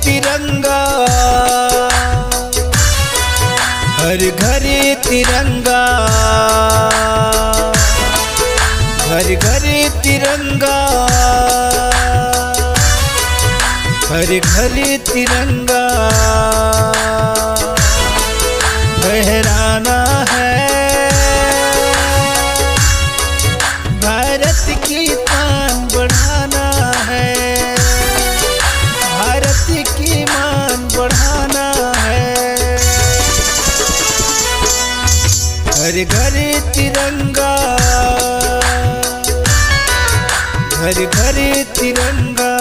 तिरंगा, हर घर तिरंगा, हर घर तिरंगा, हर घर तिरंगा फहराना है। भारत की शान बढ़ाना है, भारत की मान बढ़ाना है। हर घर तिरंगा, हर घर तिरंगा,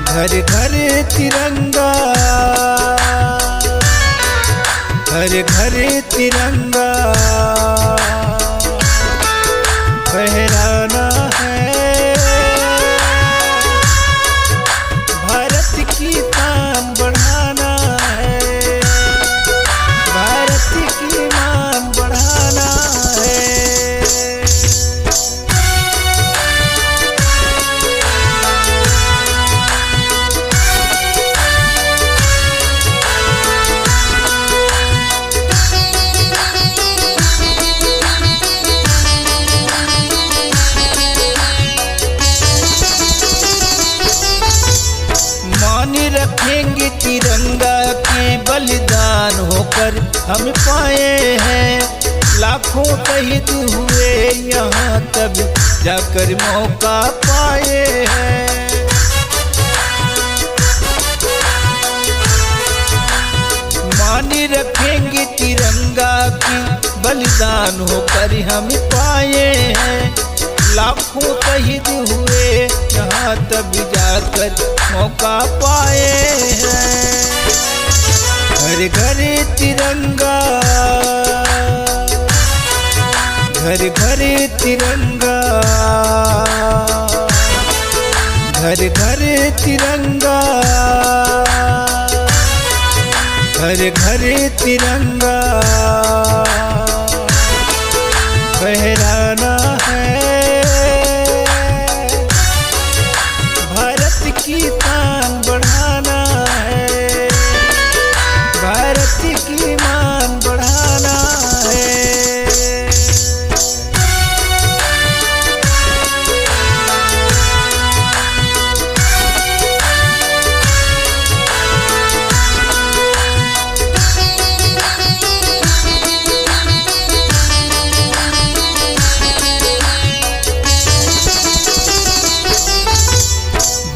हर घर तिरंगा, हर घर तिरंगा फहराना है। भारत की शान बढ़ाना है, भारत की मान बढ़ाना है। रखेंगे तिरंगा के बलिदान होकर हम पाए हैं। लाखों शहीद हुए यहाँ तब जाकर मौका पाए हैं। मानी रखेंगे तिरंगा की बलिदान होकर हम पाए हैं। लाखों शहीद हुए यहाँ तब जाकर मौका पाए हैं। हर घर तिरंगा, घर घर तिरंगा, घर घर तिरंगा, घर घर तिरंगा फहराना है। भारत की शान बढ़ाना है, भारत की मान बढ़ाना है।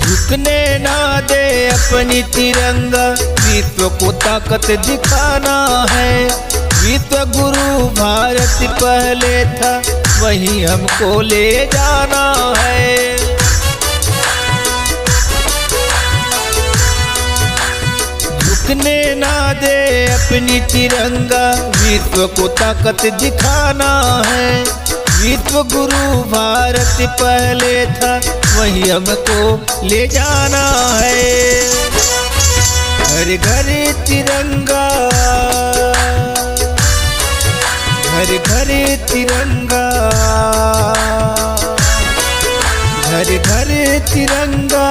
झुकने ना दे अपनी तिरंगा, विश्व को ताकत दिखाना है। विश्व गुरु भारत पहले था, वही हमको ले जाना है। झुकने ना दे अपनी तिरंगा, विश्व को ताकत दिखाना है। विश्व गुरु भारत पहले था, वही हमको ले जाना है। हर घर तिरंगा, हर घर तिरंगा, हर घर तिरंगा,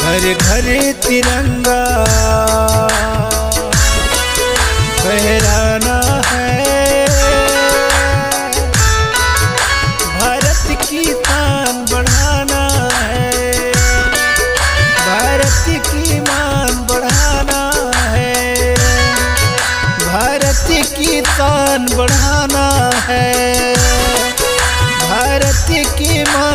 हर घर तिरंगा फहराना है। भारत की शान बढ़ाना है, भारत की मान बढ़ाना है। भारत की शान बढ़ाना है, भारत की मान